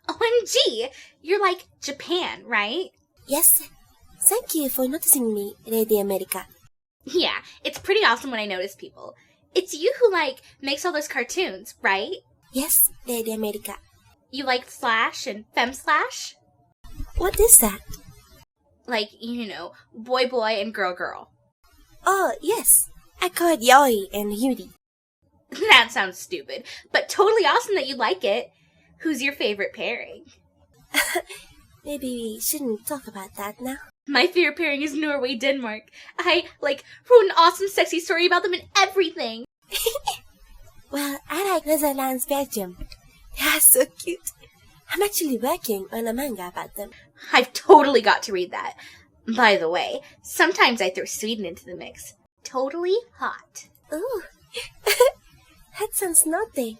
OMG! You're like Japan, right? Yes. Thank you for noticing me, Lady America. Yeah, it's pretty awesome when I notice people. It's you who, makes all those cartoons, right? Yes, Lady America. You like Flash and FemSlash? What is that? Boy boy and girl girl. Oh, yes. I call it Yoi and Yuri. That sounds stupid, but totally awesome that you like it. Who's your favorite pairing? Maybe we shouldn't talk about that now. My favorite pairing is Norway-Denmark. I, wrote an awesome sexy story about them and everything. Well, I like Netherlands-Belgium. Yeah, so cute. I'm actually working on a manga about them. I've totally got to read that. By the way, sometimes I throw Sweden into the mix. Totally hot. Ooh, that sounds naughty.